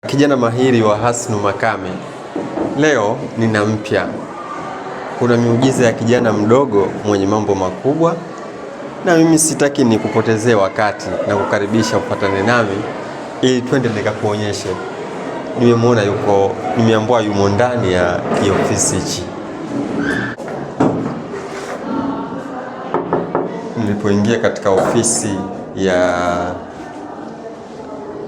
Kijana mahiri wa Hasnu Makame. Leo nina mpya. Kuna miujiza ya kijana mdogo mwenye mambo makubwa, na mimi sitaki nikupotezee wakati na kukaribisha upatane nami ili twende nikakuonyeshe. Nimeambiwa yumo ndani ya kiofisi hichi. Nilipoingia katika ofisi ya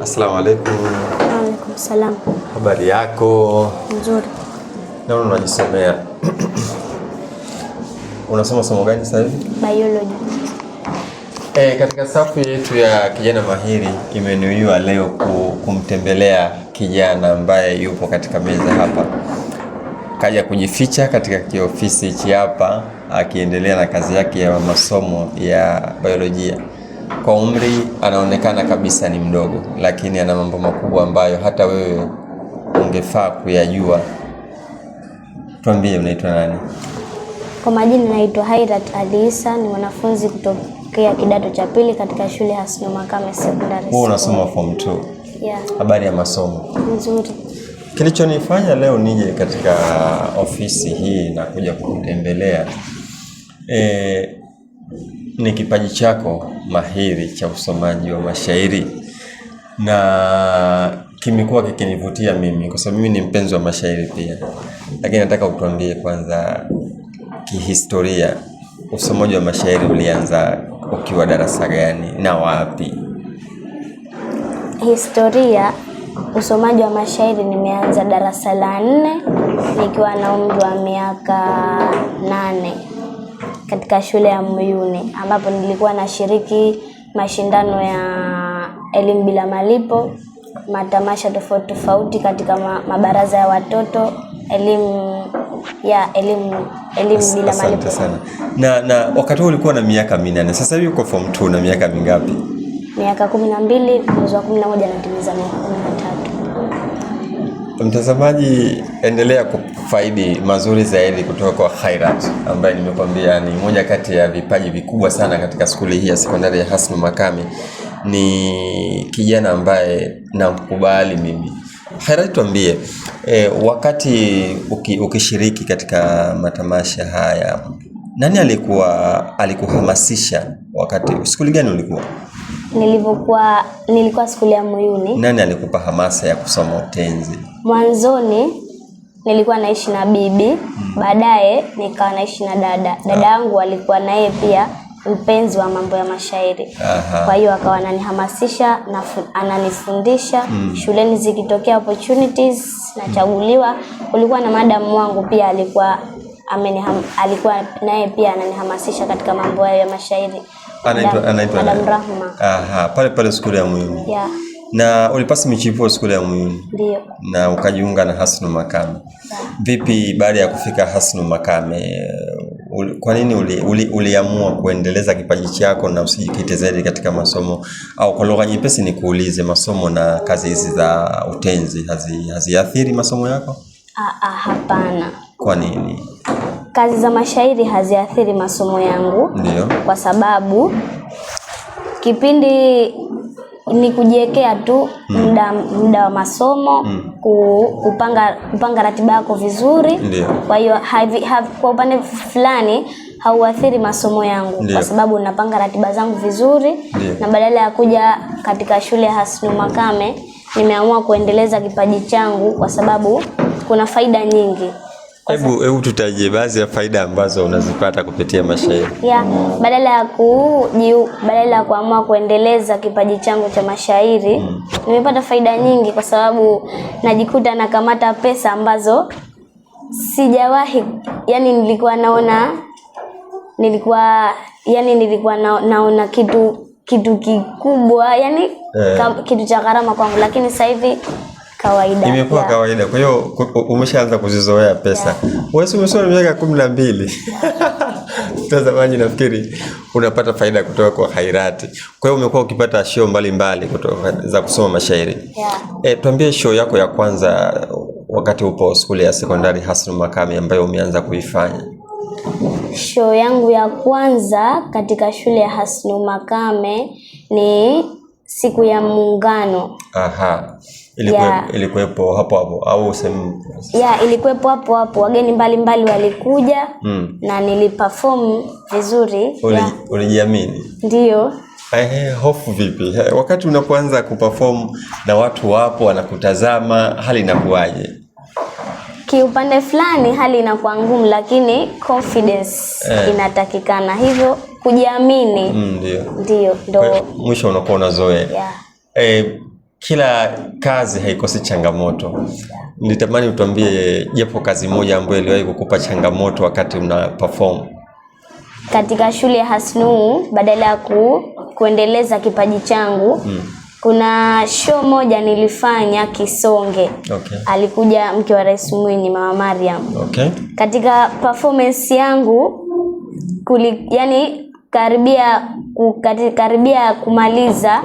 Asalamu alaikum. Waalaikum salam. Habari yako? Nzuri. Naona unajisomea. Unasoma somo gani sasa hivi? Biology. Katika safu yetu ya kijana mahiri imenuiwa leo kumtembelea kijana ambaye yupo katika meza hapa. Kaja kujificha katika kiofisi hichi hapa akiendelea na kazi yake ya masomo ya biolojia. Kwa umri anaonekana kabisa ni mdogo, lakini ana mambo makubwa ambayo hata wewe ungefaa kuyajua. Tuambie, unaitwa nani? Kwa majina naitwa Hairat Ali Isa, ni mwanafunzi kutokea kidato cha pili katika shule Hasnu Makame Secondary. Wewe unasoma form 2? Yeah. Habari ya masomo? Nzuri. Kilichonifanya leo nije katika ofisi hii na kuja kukutembelea ni kipaji chako mahiri cha usomaji wa mashairi, na kimekuwa kikinivutia mimi kwa sababu mimi ni mpenzi wa mashairi pia. Lakini nataka utuambie kwanza kihistoria, usomaji wa mashairi ulianza ukiwa darasa gani na wapi? Historia, usomaji wa mashairi nimeanza darasa la 4 nikiwa na umri wa miaka 8 katika shule ya Muyuni, ambapo nilikuwa nashiriki mashindano ya elimu bila malipo, matamasha tofauti tofauti katika mabaraza ya watoto, elimu bila malipo. Sana. Na wakati huo ulikuwa na miaka 8. Sasa hivi uko form 2 na miaka mingapi? Miaka 12, mwezi wa 11 natimiza miaka 13. Mtazamaji, endelea kufaidi mazuri zaidi kutoka kwa Hairat ambaye nimekwambia ni moja kati ya vipaji vikubwa sana katika skuli hii ya sekondari ya Hasnu Makame. Ni kijana ambaye namkubali mimi. Hairat, tuambie, wakati ukishiriki katika matamasha haya, nani alikuhamasisha? Wakati skuli gani ulikuwa? Nilikuwa skuli ya Muyuni. Nani alikupa hamasa ya kusoma utenzi? Mwanzoni nilikuwa naishi na bibi, baadaye nikawa naishi na dada. Dada yangu alikuwa naye pia mpenzi wa mambo ya mashairi. Kwa hiyo akawa ananihamasisha na ananifundisha. Shuleni zikitokea opportunities nachaguliwa. Kulikuwa na madam wangu pia alikuwa naye pia ananihamasisha katika mambo ya mashairi. Anaitwa Madam Rahma. Pale skuli ya Muyuni. Yeah. Na ulipasi michipuo skuli ya Muyuni? Ndio. Na ukajiunga na Hasnu Makame. Yeah. Vipi baada ya kufika Hasnu Makame, kwa nini uliamua kuendeleza kipaji chako na usijikite zaidi katika masomo? Au kwa lugha nyepesi nikuulize, masomo na kazi hizi za utenzi haziathiri masomo yako? Hapana. Kwa nini? Kazi za mashairi haziathiri masomo yangu. Ndio. Kwa sababu kipindi ni kujiwekea tu muda wa masomo, kupanga ratiba yako vizuri. Ndiyo. Kwa hiyo kwa upande fulani hauathiri masomo yangu. Ndiyo. Kwa sababu napanga ratiba zangu vizuri. Ndiyo. Na badala ya kuja katika shule ya Hasnu Makame nimeamua kuendeleza kipaji changu kwa sababu kuna faida nyingi. Hebu tutajie baadhi ya faida ambazo unazipata kupitia mashairi. Badala ya kuamua kuendeleza kipaji changu cha mashairi, nimepata faida nyingi kwa sababu najikuta nakamata pesa ambazo sijawahi, nilikuwa naona kitu kikubwa, kitu cha gharama kwangu, lakini sasa hivi kawaida. Imekuwa kawaida. Kwa hiyo umeshaanza kuzizoea pesa. Wewe umesoma miaka 12. Mtazamaji, nafikiri unapata faida kutoka kwa Hairat. Kwa hiyo umekuwa ukipata show mbalimbali kutoka za kusoma mashairi. Tuambie show yako ya kwanza wakati upo skuli ya sekondari Hasnu Makame ambayo umeanza kuifanya. Show yangu ya kwanza katika shule ya Hasnu Makame ni siku ya Muungano. Aha. Ilikuwepo hapo au sehemu? Ilikuwepo hapo. Wageni mbalimbali walikuja na niliperform vizuri. Ulijiamini? Ndio. Hofu vipi? Wakati unapoanza kuperform na watu wapo wanakutazama, hali inakuwaje? Kiupande fulani hali inakuwa ngumu, lakini confidence inatakikana. Hivyo kujiamini. Ndio. Mwisho unakuwa unazoea. Kila kazi haikosi changamoto. Nitamani utuambie japo kazi moja ambayo iliwahi kukupa changamoto wakati una perform. Katika shule ya Hasnu, badala ya kuendeleza kipaji changu, kuna show moja nilifanya Kisonge. Okay. Alikuja mke wa Rais Mwinyi, Mama Mariam. Okay. Katika performance yangu karibia kumaliza,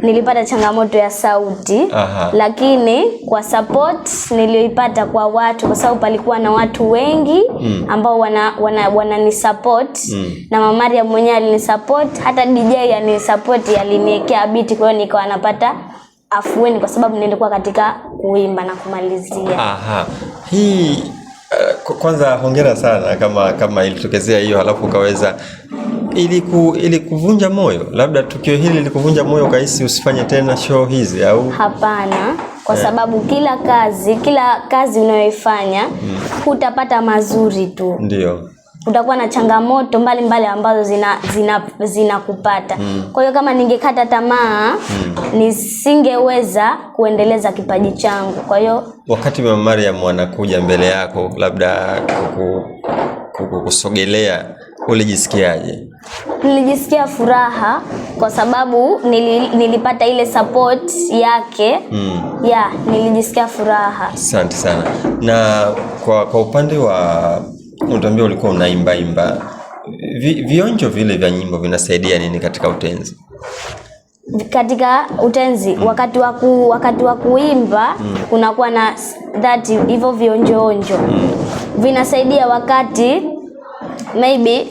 nilipata changamoto ya sauti. Lakini kwa support niliyoipata kwa watu, kwa sababu palikuwa na watu wengi ambao wana support, na Mama Mariam mwenyewe alinisupport, hata DJ alinisupport, aliniwekea beat, kwa hiyo nikawa napata afueni kwa sababu nilikuwa katika kuimba na kumalizia. Hii kwanza hongera sana kama ilitokezea hiyo, halafu ukaweza ili kuvunja moyo. Labda tukio hili lilikuvunja moyo ukahisi usifanye tena show hizi au? Hapana, kwa sababu kila kazi unayoifanya hutapata mazuri tu. Ndio. Utakuwa na changamoto mbalimbali ambazo zinakupata. Kwa hiyo kama ningekata tamaa, nisingeweza kuendeleza kipaji changu. Kwa hiyo wakati Mama Mariam anakuja mbele yako, labda kukusogelea, ulijisikiaje? Nilijisikia furaha kwa sababu nilipata ile support yake. Nilijisikia furaha. Asante sana. Na kwa upande wa utambia ulikuwa unaimba, vionjo vile vya nyimbo vinasaidia nini katika utenzi? Katika utenzi, wakati wa kuimba kunakuwa na hivyo vionjo vinasaidia wakati maybe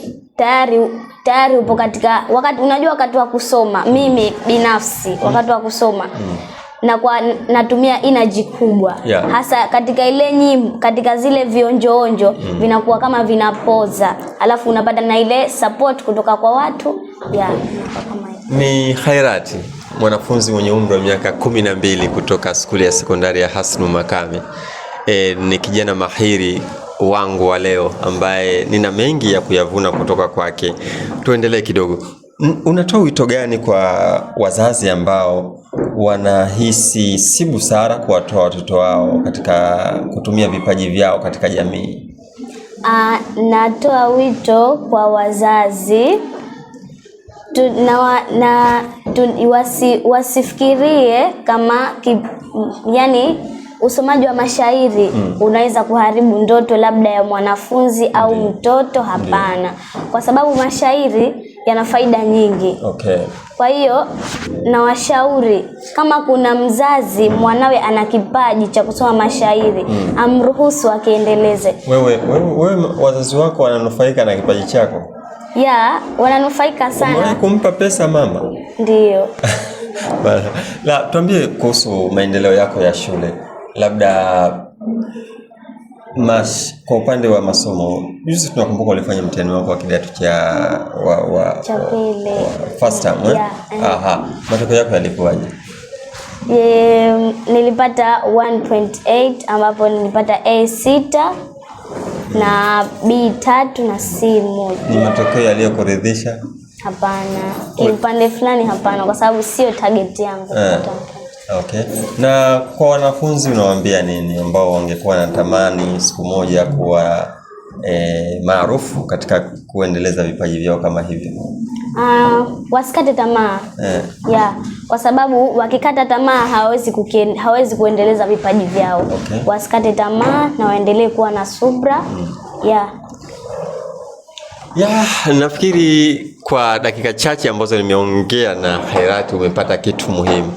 tayari upo katika wakati wa kusoma. Mimi binafsi wakati wa kusoma natumia energy kubwa, hasa katika ile nyimbo, katika zile vionjo vinakuwa kama vinapoza, alafu unapata na ile support kutoka kwa watu. Ni Khairati, mwanafunzi mwenye umri wa miaka 12 kutoka skuli ya sekondari ya Hasnu Makame. Ni kijana mahiri wangu wa leo ambaye nina mengi ya kuyavuna kutoka kwake. Tuendelee kidogo. Unatoa wito gani kwa wazazi ambao wanahisi si busara kuwatoa watoto wao katika kutumia vipaji vyao katika jamii? Natoa wito kwa wazazi wasifikirie kama usomaji wa mashairi unaweza kuharibu ndoto labda ya mwanafunzi au mtoto. Hapana, kwa sababu mashairi yana faida nyingi. Kwa hiyo nawashauri, kama kuna mzazi mwanawe ana kipaji cha kusoma mashairi, amruhusu akiendeleze. Wewe wazazi wako wananufaika na kipaji chako? Wananufaika sana. Umewahi kumpa pesa mama? Ndio. Tuambie kuhusu maendeleo yako ya shule. Labda kwa upande wa masomo, juzi tunakumbuka ulifanya mtihani wako wa kidato cha pili, first term. Matokeo yako yalikuwaje? Nilipata 1.8 ambapo nilipata A6 na B3 na C1. Ni matokeo yaliyokuridhisha? Hapana. Kiupande fulani hapana, kwa sababu sio target yangu. Na kwa wanafunzi unawaambia nini ambao wangekuwa wanatamani siku moja kuwa maarufu katika kuendeleza vipaji vyao kama hivyo? Wasikate tamaa. Kwa sababu wakikata tamaa hawezi kuendeleza vipaji vyao. Wasikate tamaa na waendelee kuwa na subra. Nafikiri kwa dakika chache ambazo nimeongea na Khairati umepata kitu muhimu.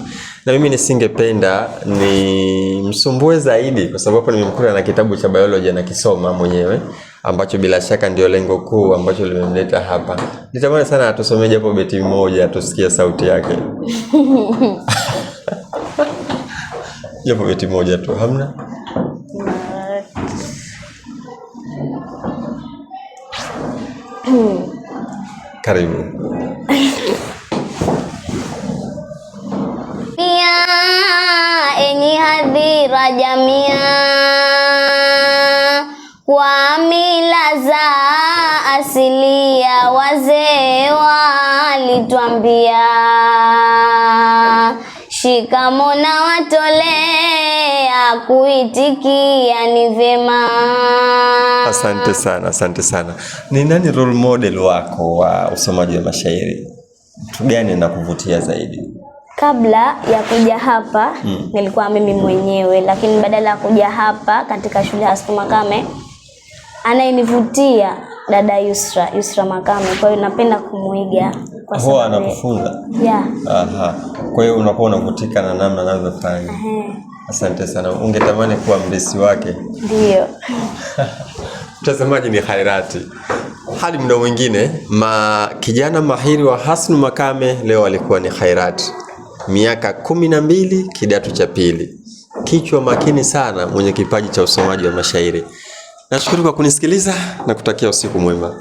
Na mimi nisingependa ni msumbue zaidi, kwa sababu nimemkuta na kitabu cha biology na kisoma mwenyewe. ambacho bila shaka ndio lengo kuu ambacho limemleta hapa. Nitamani sana atusomee japo beti moja tusikie sauti yake. Japo beti moja tu, hamna? Karibu. Enyi hadhira jamia, kwa mila za asilia wazee walitwambia, shikamo na watolea, kuitikia ni vyema. Asante sana, asante sana. Ni nani role model wako wa usomaji wa mashairi? Mtu gani anakuvutia zaidi? Kabla ya kuja hapa nilikuwa mimi mwenyewe, lakini badala ya kuja hapa katika shule ya Hasnu Makame, anayenivutia dada Yusra Makame. Kwa hiyo napenda kumuiga kwa sababu anakufunza. Yeah. Aha. Kwa hiyo unakuwa unavutika na namna anavyofanya. Asante sana. Ungetamani kuwa mlisi wake? Ndio. Mtazamaji, ni Khairati. Hadi muda mwingine, kijana mahiri wa Hasnu Makame leo alikuwa ni Khairati. Miaka 12, kidato cha pili. Kichwa makini sana, mwenye kipaji cha usomaji wa mashairi. Nashukuru kwa kunisikiliza na kutakia usiku mwema.